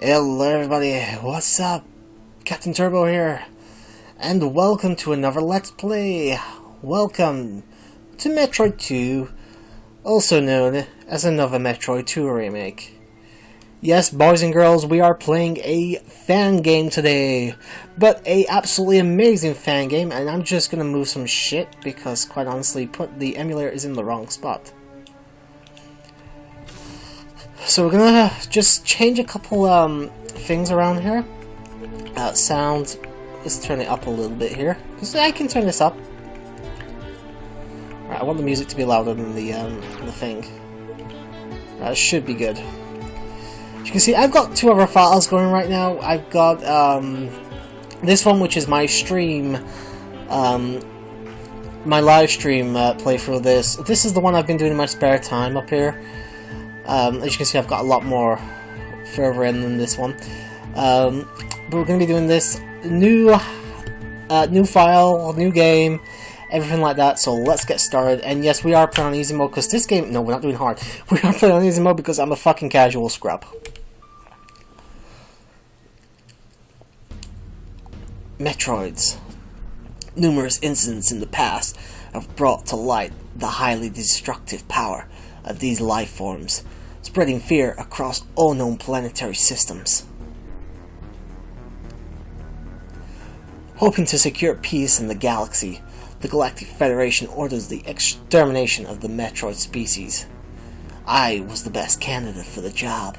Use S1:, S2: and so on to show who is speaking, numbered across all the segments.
S1: Hello everybody, what's up? Captain Turbo here, and welcome to another Let's Play. Welcome to Metroid 2, also known as another Metroid 2 remake. Yes, boys and girls, we are playing a fan game today, but a absolutely amazing fan game, and I'm just gonna move some shit because, quite honestly, the emulator is in the wrong spot. So we're gonna just change a couple things around here. Sound, let's turn it up a little bit here, because I can turn this up. Right, I want the music to be louder than the thing. That should be good. As you can see, I've got two other files going right now. I've got this one, which is my stream, my live stream playthrough of this. This is the one I've been doing in my spare time up here. As you can see, I've got a lot more further in than this one. But we're going to be doing this new file, new game, everything like that. So let's get started. And yes, we are playing on easy mode because this game... No, we're not doing hard. We are playing on easy mode because I'm a fucking casual scrub. Metroids. Numerous incidents in the past have brought to light the highly destructive power of these life forms, spreading fear across all known planetary systems. Hoping to secure peace in the galaxy, the Galactic Federation orders the extermination of the Metroid species. I was the best candidate for the job.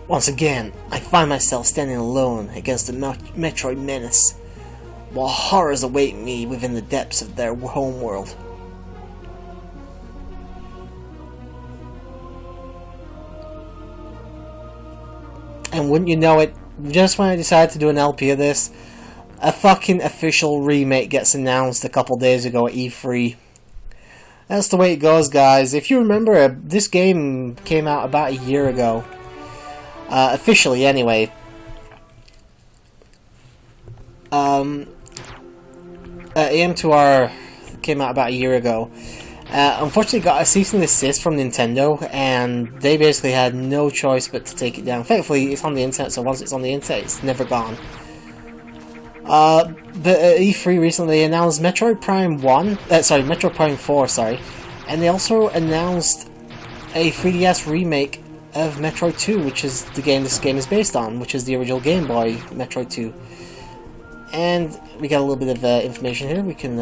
S1: Once again, I find myself standing alone against the Metroid menace, while horrors await me within the depths of their homeworld. And wouldn't you know it, just when I decided to do an LP of this, a fucking official remake gets announced a couple days ago at E3. That's the way it goes, guys. If you remember, this game came out about a year ago. Officially, anyway. AM2R came out about a year ago. Unfortunately, got a cease and desist from Nintendo, and they basically had no choice but to take it down. Thankfully, it's on the internet, so once it's on the internet, it's never gone. But E3 recently announced Metroid Prime 1, Metroid Prime 4, and they also announced a 3DS remake of Metroid 2, which is the game this game is based on, which is the original Game Boy Metroid 2. And we got a little bit of information here. We can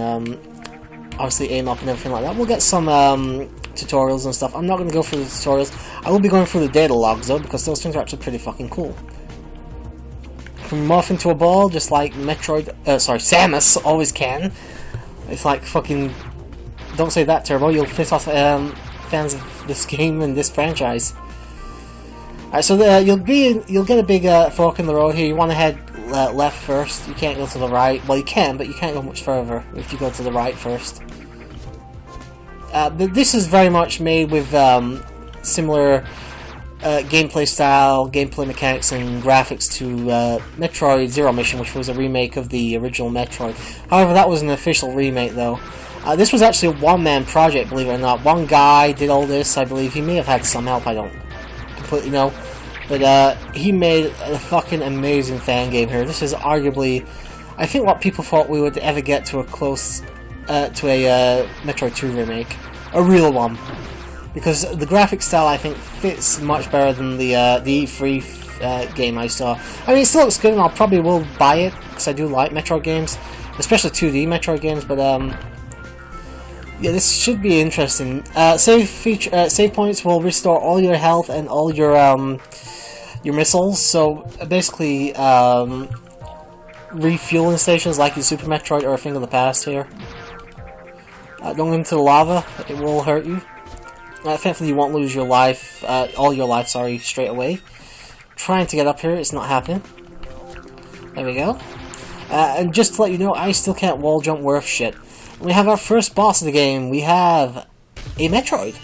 S1: obviously aim up and everything like that. We'll get some tutorials and stuff. I'm not going to go through the tutorials. I will be going through the data logs though, because those things are actually pretty fucking cool. Can morph into a ball, just like Samus always can. It's like fucking... Don't say that, Turbo. You'll piss off fans of this game and this franchise. Alright, so you'll get a big fork in the road here. You want to head left first. You can't go to the right. Well, you can, but you can't go much further if you go to the right first. But this is very much made with similar gameplay style, gameplay mechanics, and graphics to Metroid Zero Mission, which was a remake of the original Metroid. However, that was an official remake, though. This was actually a one-man project, believe it or not. One guy did all this, I believe. He may have had some help, I don't completely know. But he made a fucking amazing fan game here. This is arguably, I think, what people thought we would ever get to a close, to a Metroid 2 remake. A real one. Because the graphic style, I think, fits much better than the E3 game I saw. I mean, it still looks good, and I probably will buy it, because I do like Metroid games. Especially 2D Metroid games, but yeah, this should be interesting. Save points will restore all your health and all your missiles. So basically, refueling stations like in Super Metroid are a thing of the past here. Don't go into the lava; it will hurt you. Thankfully, you won't lose your life, all your life, straight away. Trying to get up here, it's not happening. There we go. And just to let you know, I still can't wall jump worth shit. We have our first boss of the game. We have a Metroid.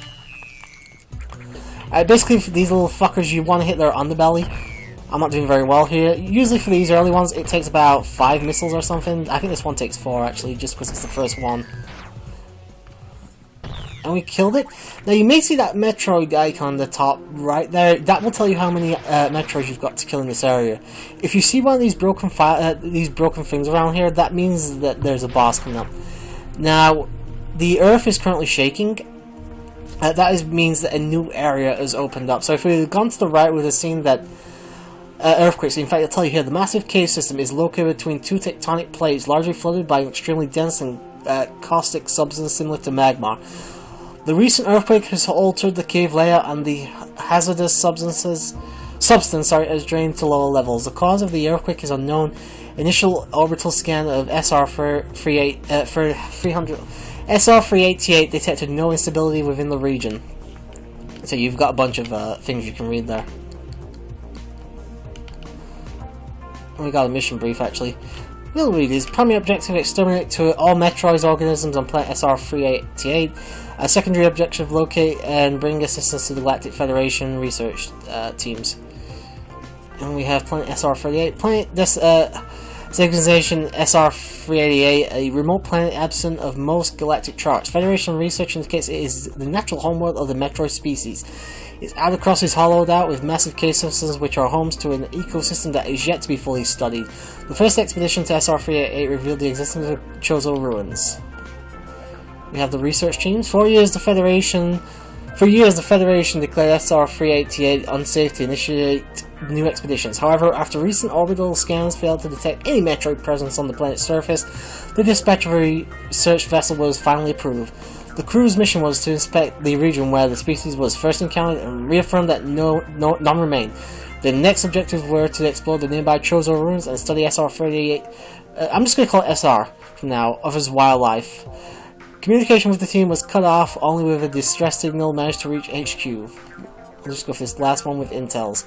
S1: Basically, for these little fuckers, you want to hit their underbelly. I'm not doing very well here. Usually for these early ones, it takes about 5 missiles or something. I think this one takes 4, actually, just because it's the first one. and we killed it. Now you may see that Metroid icon on the top right there. That will tell you how many Metroids you've got to kill in this area. If you see one of these broken things around here, that means that there's a boss coming up. Now, the earth is currently shaking. That means that a new area has opened up. So if we had gone to the right, we would have seen that earthquakes. In fact, I'll tell you here, the massive cave system is located between two tectonic plates, largely flooded by an extremely dense and caustic substance similar to magma. The recent earthquake has altered the cave layout, and the hazardous substance has drained to lower levels. The cause of the earthquake is unknown. Initial orbital scan of SR388 detected no instability within the region. So you've got a bunch of things you can read there. We got a mission brief actually. We'll read this. Primary objective: exterminate to all Metroid organisms on planet SR388. A secondary objective: locate and bring assistance to the Galactic Federation research teams. And we have planet SR38. Planet this designation SR388, a remote planet absent of most galactic charts. Federation research indicates it is the natural homeworld of the Metroid species. Its outer crust is hollowed out with massive cave systems which are homes to an ecosystem that is yet to be fully studied. The first expedition to SR388 revealed the existence of Chozo ruins. We have the research teams. For years the Federation declared SR388 unsafe to initiate new expeditions. However, after recent orbital scans failed to detect any Metroid presence on the planet's surface, the dispatch of a research vessel was finally approved. The crew's mission was to inspect the region where the species was first encountered and reaffirm that none remained. The next objectives were to explore the nearby Chozo ruins and study SR38. I'm just going to call it SR from now, of his wildlife. Communication with the team was cut off, only with a distress signal managed to reach HQ. Let's just go for this last one with intels.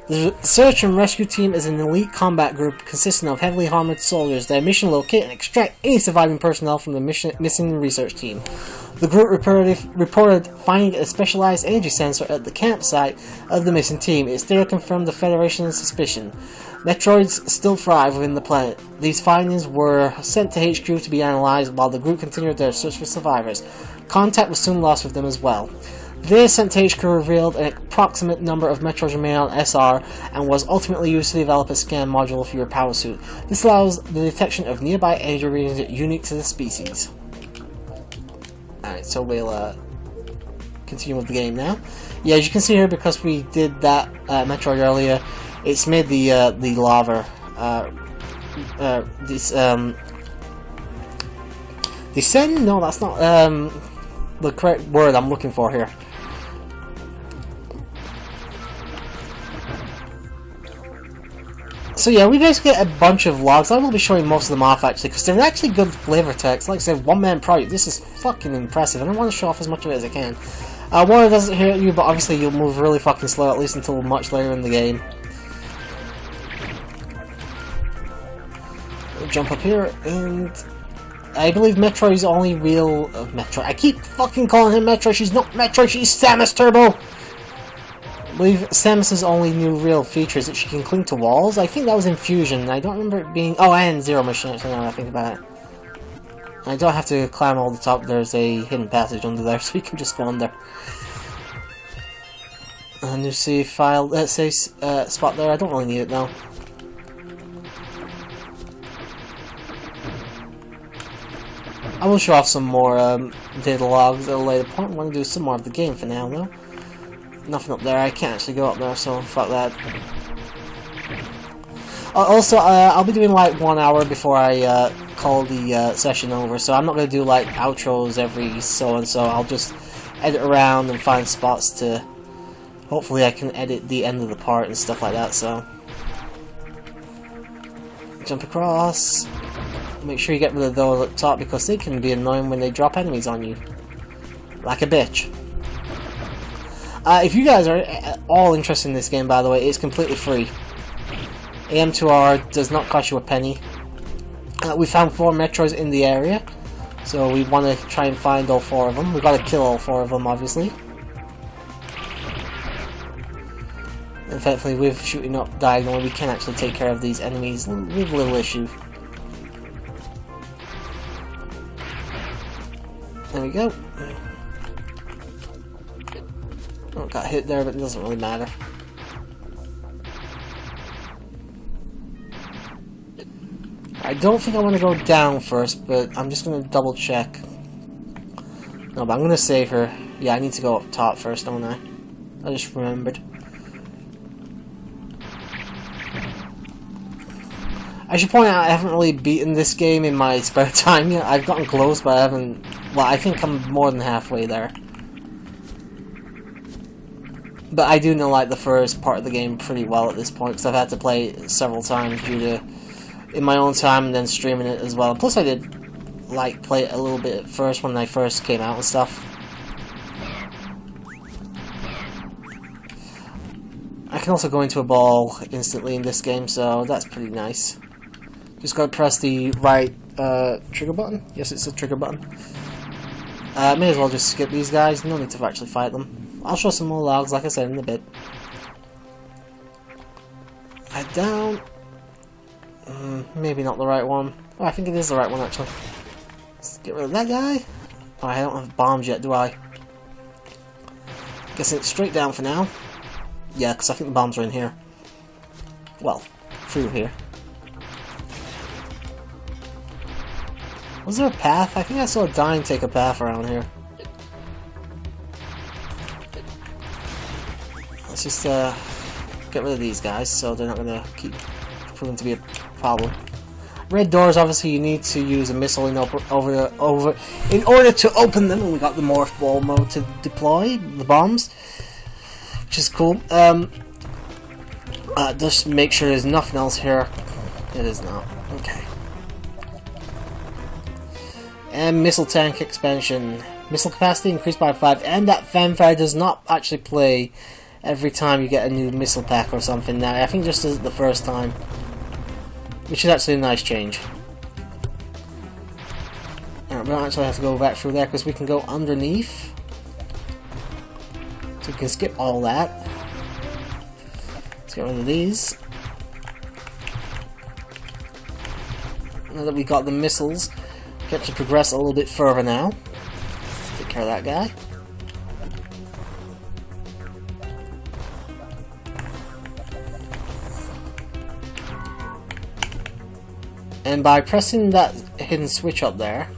S1: The search and rescue team is an elite combat group consisting of heavily armored soldiers. Their mission: locate and extract any surviving personnel from the missing research team. The group reported finding a specialized energy sensor at the campsite of the missing team. Its data confirmed the Federation's suspicion. Metroids still thrive within the planet. These findings were sent to HQ to be analyzed while the group continued their search for survivors. Contact was soon lost with them as well. The data sent to HQ revealed an approximate number of Metroids remain on SR and was ultimately used to develop a scan module for your power suit. This allows the detection of nearby energy regions unique to the species. Alright, so we'll continue with the game now. Yeah, as you can see here, because we did that Metroid earlier, it's made the lava descend? No, that's not the correct word I'm looking for here. So yeah, we basically get a bunch of logs. I will be showing most of them off actually, because they're actually good flavor text. Like I said, one-man project. This is fucking impressive, and I want to show off as much of it as I can. Water doesn't hurt you, but obviously you'll move really fucking slow, at least until much later in the game. We'll jump up here, and I believe Metroid is the only real Metroid. I keep fucking calling him Metroid. She's not Metroid. She's Samus Turbo. I believe Samus's only new real feature is that she can cling to walls. I think that was in Fusion. I don't remember it being... Oh, and Zero Mission, actually, now that I think about it. I don't have to climb all the top. There's a hidden passage under there, so you can just go under. A new save file, save spot there. I don't really need it now. I will show off some more data logs at a later point. I want to do some more of the game for now, though. Nothing up there. I can't actually go up there, so fuck that. Also, I'll be doing like 1 hour before I call the session over, so I'm not going to do like outros every so and so. I'll just edit around and find spots to... Hopefully I can edit the end of the part and stuff like that, so... Jump across. Make sure you get rid of those up top, because they can be annoying when they drop enemies on you. Like a bitch. If you guys are all interested in this game, by the way, it's completely free. AM2R does not cost you a penny. We found 4 Metroids in the area, so we want to try and find all 4 of them. We've got to kill all 4 of them, obviously. And thankfully, with shooting up diagonally, we can actually take care of these enemies with little issue. There we go. Oh, got hit there, but it doesn't really matter. I don't think I want to go down first, but I'm just going to double check. No, but I'm going to save her. Yeah, I need to go up top first, don't I? I just remembered. I should point out I haven't really beaten this game in my spare time yet. I've gotten close, but I haven't... Well, I think I'm more than halfway there. But I do know, like, the first part of the game pretty well at this point, because I've had to play it several times due to... in my own time and then streaming it as well. Plus I did, like, play it a little bit at first when I first came out and stuff. I can also go into a ball instantly in this game, so that's pretty nice. Just gotta press the right trigger button. Yes, it's a trigger button. May as well just skip these guys. No need to actually fight them. I'll show some more logs, like I said, in a bit. Head down. Maybe not the right one. Oh, I think it is the right one, actually. Let's get rid of that guy. Oh, I don't have bombs yet, do I? Guessing it's straight down for now. Yeah, because I think the bombs are in here. Well, through here. Was there a path? I think I saw a Dying take a path around here. Let's just get rid of these guys so they're not going to keep proving to be a problem. Red doors, obviously you need to use a missile in order to open them, and we got the morph ball mode to deploy the bombs, which is cool. Just make sure there's nothing else here. It is not. Okay. And missile tank expansion. Missile capacity increased by 5, and that fanfare does not actually play every time you get a new missile pack or something now. I think just the first time. Which is actually a nice change. Alright, we don't actually have to go back through there because we can go underneath. So we can skip all that. Let's get rid of these. Now that we got the missiles, we can actually progress a little bit further now. Take care of that guy. And by pressing that hidden switch up there,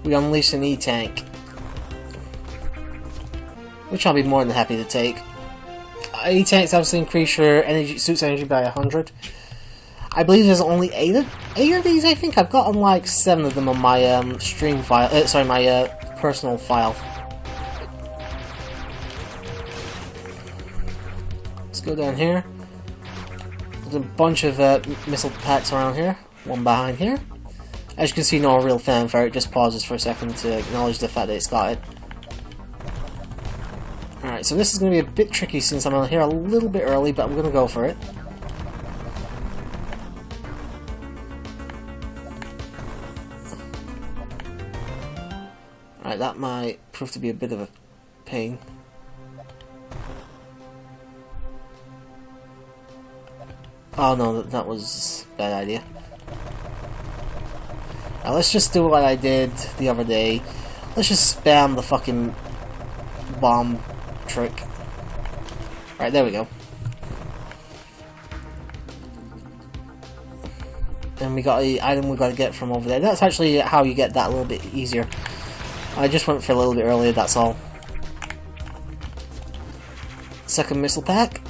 S1: we unleash an E-tank, which I'll be more than happy to take. E-tanks obviously increase your suit's energy by 100. I believe there's only 8 of these. I think I've gotten like 7 of them on my stream file. Sorry, my personal file. Let's go down here. There's a bunch of missile packs around here. One behind here. As you can see, no real fanfare, it just pauses for a second to acknowledge the fact that it's got it. Alright, so this is going to be a bit tricky since I'm here a little bit early, but I'm going to go for it. Alright, that might prove to be a bit of a pain. Oh no, that was a bad idea. Now let's just do what I did the other day. Let's just spam the fucking bomb trick. Right, there we go. And we got the item we got to get from over there. That's actually how you get that a little bit easier. I just went for a little bit earlier, that's all. Second missile pack.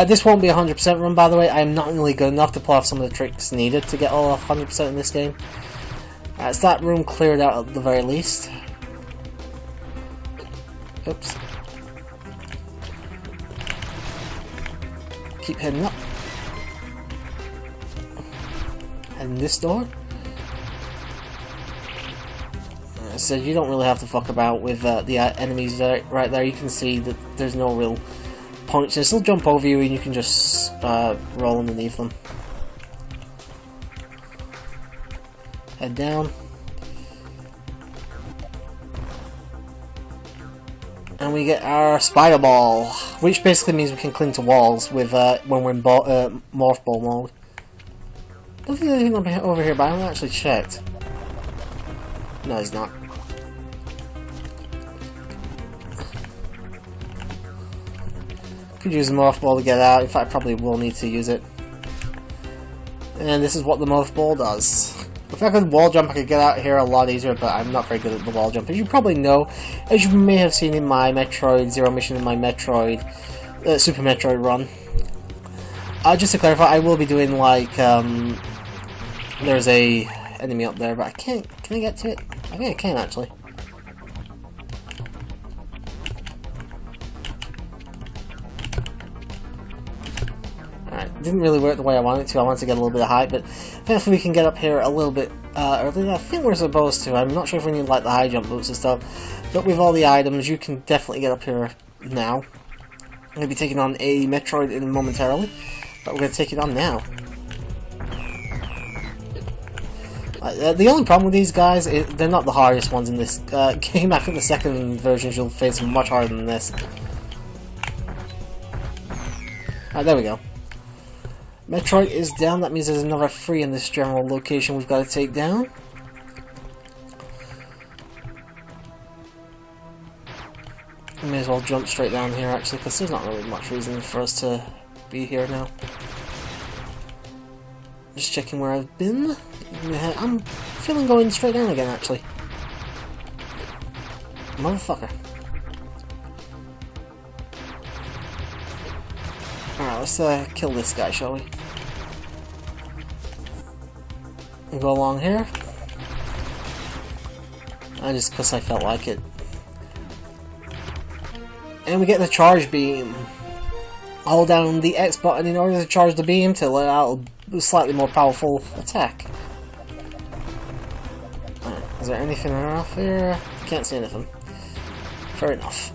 S1: This won't be 100% run, by the way. I'm not really good enough to pull off some of the tricks needed to get all 100% in this game. It's that room cleared out at the very least. Oops. Keep heading up. And this door. So you don't really have to fuck about with the enemies right there. You can see that there's no real point. So they'll jump over you and you can just roll underneath them. Head down. And we get our spider ball, which basically means we can cling to walls with when we're in morph ball mode. I don't think there's anything over here, but I haven't actually checked. No, it's not. Could use the morph ball to get out. In fact, I probably will need to use it. And this is what the morph ball does. If I could wall jump, I could get out here a lot easier, but I'm not very good at the wall jump. As you probably know, as you may have seen in my Metroid Zero mission, in my Metroid, Super Metroid run. Just to clarify, I will be doing like, there's a enemy up there, but I can't, can I get to it? I think I can actually. Alright, didn't really work the way I wanted to. I wanted to get a little bit of height, but thankfully we can get up here a little bit earlier. I think we're supposed to. I'm not sure if we need like the high jump boots and stuff, but with all the items, you can definitely get up here now. I'm going to be taking on a Metroid in momentarily, but we're going to take it on now. The only problem with these guys is they're not the hardest ones in this game. I think the second versions you'll face much harder than this. Alright, there we go. Metroid is down. That means there's another 3 in this general location we've got to take down. We may as well jump straight down here actually, because there's not really much reason for us to be here now. Just checking where I've been. I'm feeling going straight down again actually. Motherfucker. Alright, let's kill this guy, shall we? And go along here. Just because I felt like it. And we get the charge beam. Hold down the X button in order to charge the beam to let out a slightly more powerful attack. Right, is there anything off here? Can't see anything. Fair enough.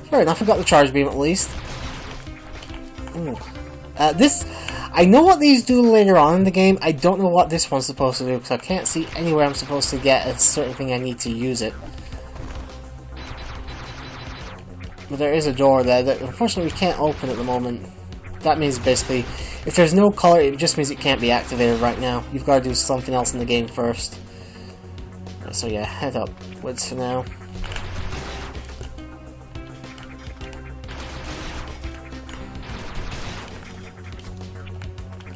S1: Fair enough, I got the charge beam at least. I know what these do later on in the game. I don't know what this one's supposed to do, because I can't see anywhere I'm supposed to get a certain thing I need to use it. But there is a door there that unfortunately we can't open at the moment. That means basically, if there's no color, it just means it can't be activated right now. You've got to do something else in the game first. So yeah, head upwards for now.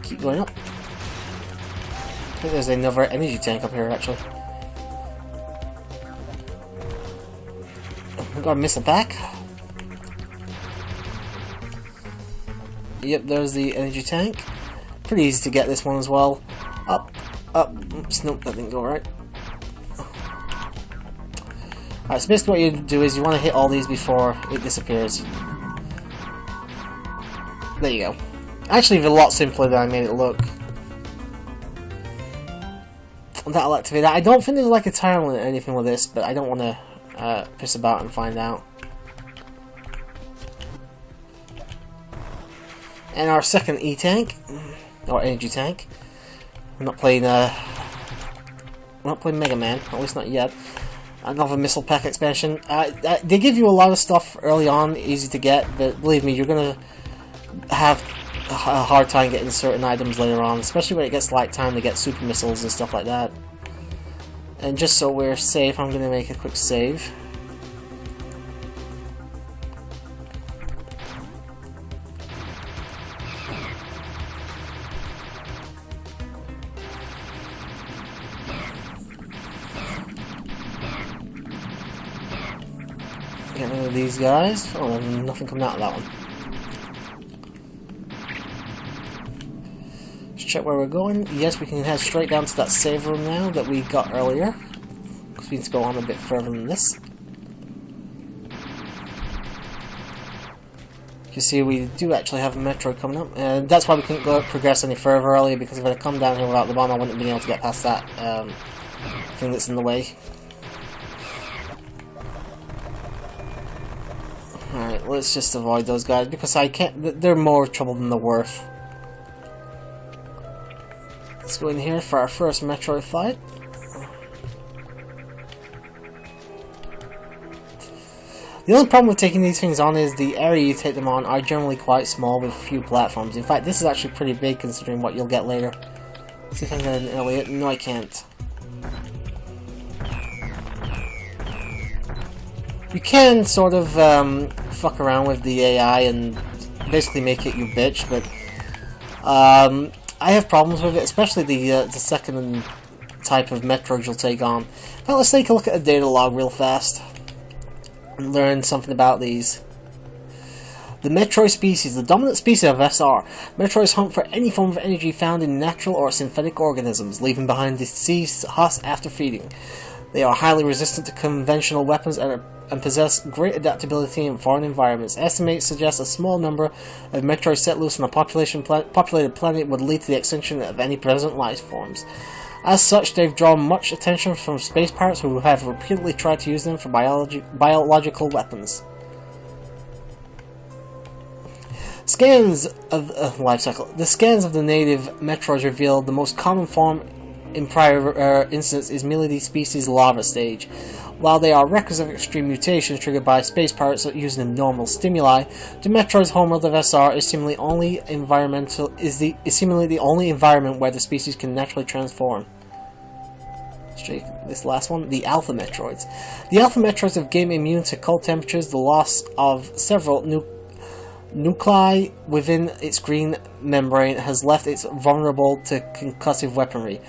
S1: Keep going up. I think there's another energy tank up here actually. I'm gonna miss it back. Yep, there's the energy tank. Pretty easy to get this one as well. Up, up. Oops, nope, that didn't go right. Alright, so basically what you do is you want to hit all these before it disappears. There you go. Actually, it's a lot simpler than I made it look. That'll activate that. I don't think there's like a time limit or anything with this, but I don't want to piss about and find out. And our second E-tank, or energy tank. I'm not playing Mega Man, at least not yet. Another missile pack expansion. They give you a lot of stuff early on, easy to get, but believe me, you're gonna have a hard time getting certain items later on, especially when it gets light time to get super missiles and stuff like that. And just so we're safe, I'm gonna make a quick save. Get rid of these guys. Oh, nothing coming out of that one. Let's check where we're going. Yes, we can head straight down to that save room now that we got earlier. Because we need to go on a bit further than this. You see, we do actually have a Metroid coming up, and that's why we couldn't progress any further earlier, because if I had come down here without the bomb, I wouldn't have been able to get past that thing that's in the way. Alright, let's just avoid those guys, because I can't. They're more trouble than they're worth. Let's go in here for our first Metroid fight. The only problem with taking these things on is the area you take them on are generally quite small with few platforms. In fact, this is actually pretty big considering what you'll get later. Let's see if I can get an early. No, I can't. You can sort of fuck around with the AI and basically make it your bitch, but I have problems with it, especially the second type of Metroid you'll take on. Now let's take a look at a data log real fast and learn something about these. The Metroid species, the dominant species of SR. Metroids hunt for any form of energy found in natural or synthetic organisms, leaving behind deceased husks after feeding. They are highly resistant to conventional weapons and possess great adaptability in foreign environments. Estimates suggest a small number of Metroids set loose on a populated planet would lead to the extinction of any present life forms. As such, they've drawn much attention from space pirates who have repeatedly tried to use them for biological weapons. Scans of life cycle. The scans of the native Metroids reveal the most common form in prior instances is merely the species' larva stage. While they are records of extreme mutations triggered by space pirates using abnormal stimuli, the Metroid's homeworld of SR is seemingly the only environment where the species can naturally transform. Straight this last one, the Alpha Metroids. The Alpha Metroids have gained immune to cold temperatures. The loss of several nuclei within its green membrane has left it vulnerable to concussive weaponry.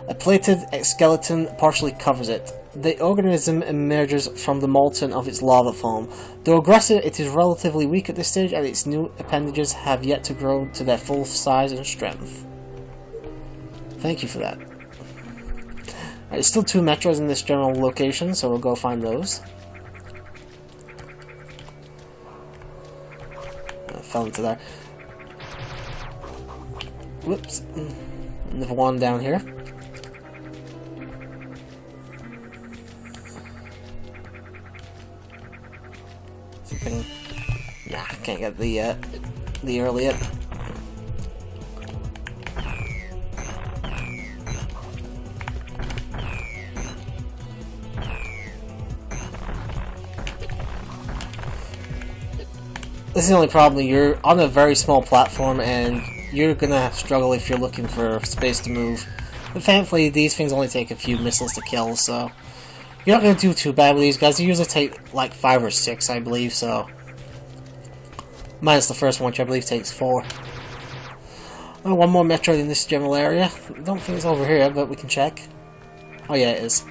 S1: A plated skeleton partially covers it. The organism emerges from the molten of its lava foam. Though aggressive, it is relatively weak at this stage, and its new appendages have yet to grow to their full size and strength. Thank you for that. There's still 2 Metroids in this general location, so we'll go find those. I fell into there. Whoops. Another one down here. Nah, can't get the early yet. This is the only problem. You're on a very small platform and you're gonna struggle if you're looking for space to move. But thankfully these things only take a few missiles to kill, so you're not gonna do too bad with these guys. They usually take like 5 or 6, I believe, so minus the first one, which I believe takes 4. Oh, one more Metroid in this general area. I don't think it's over here, but we can check. Oh yeah, it is.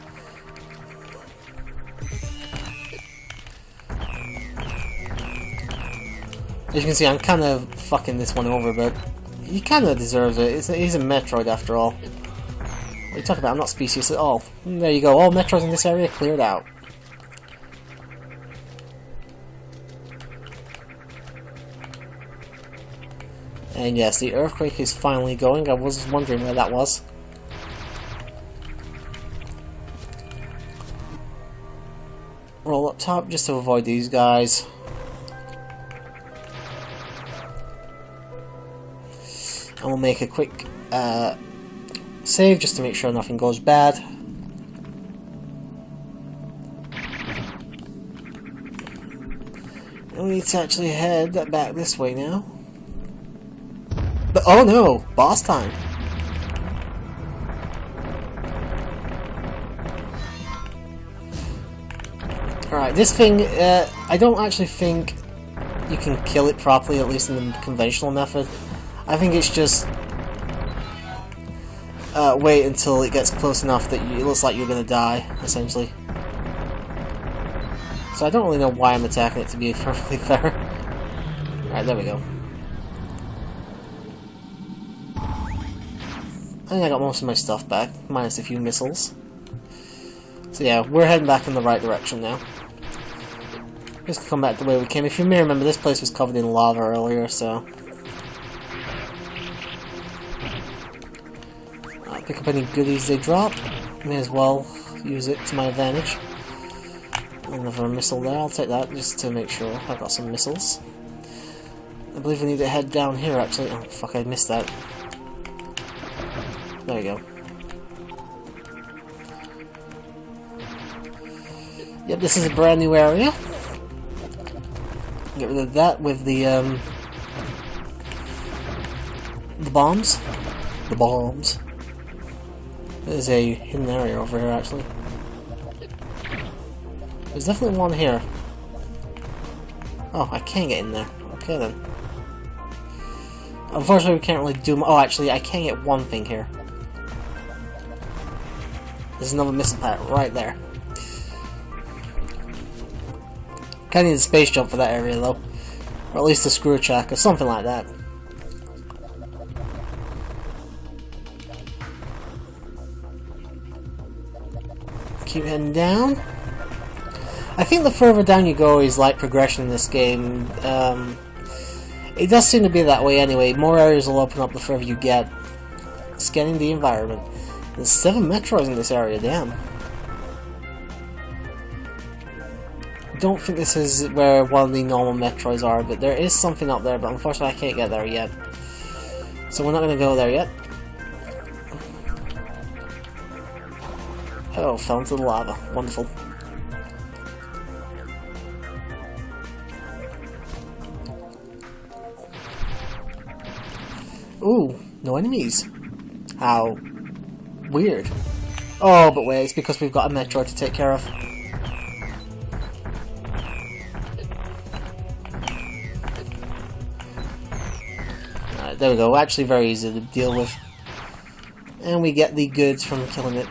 S1: As you can see, I'm kind of fucking this one over, but he kind of deserves it. He's a Metroid after all. What are you talking about? I'm not species at all. There you go. All Metroids in this area cleared out. And yes, the earthquake is finally going. I was wondering where that was. Roll up top just to avoid these guys. And we'll make a quick save just to make sure nothing goes bad. And we need to actually head back this way now. But oh no! Boss time! Alright, this thing, I don't actually think you can kill it properly, at least in the conventional method. I think it's just wait until it gets close enough that it looks like you're gonna die, essentially. So I don't really know why I'm attacking it, to be perfectly fair. Alright, there we go. I think I got most of my stuff back, minus a few missiles. So yeah, we're heading back in the right direction now. Just come back the way we came. If you may remember, this place was covered in lava earlier, so pick up any goodies they drop. May as well use it to my advantage. Another missile there, I'll take that just to make sure I've got some missiles. I believe we need to head down here actually. Oh fuck, I missed that. There we go. Yep, this is a brand new area. Get rid of that with the bombs. The bombs. There's a hidden area over here, actually. There's definitely one here. Oh, I can get in there. Okay then. Unfortunately, we can't really do. Oh, actually, I can get one thing here. There's another missile pad right there. Kinda need a space jump for that area though. Or at least a screw check or something like that. Keep heading down. I think the further down you go is like progression in this game. It does seem to be that way anyway. More areas will open up the further you get. Scanning the environment. There's 7 Metroids in this area, damn. I don't think this is where one of the normal Metroids are, but there is something up there, but unfortunately I can't get there yet. So we're not going to go there yet. Oh, fell into the lava. Wonderful. Ooh, no enemies. How weird. Oh, but wait, it's because we've got a Metroid to take care of. Alright, there we go. Actually very easy to deal with. And we get the goods from killing it.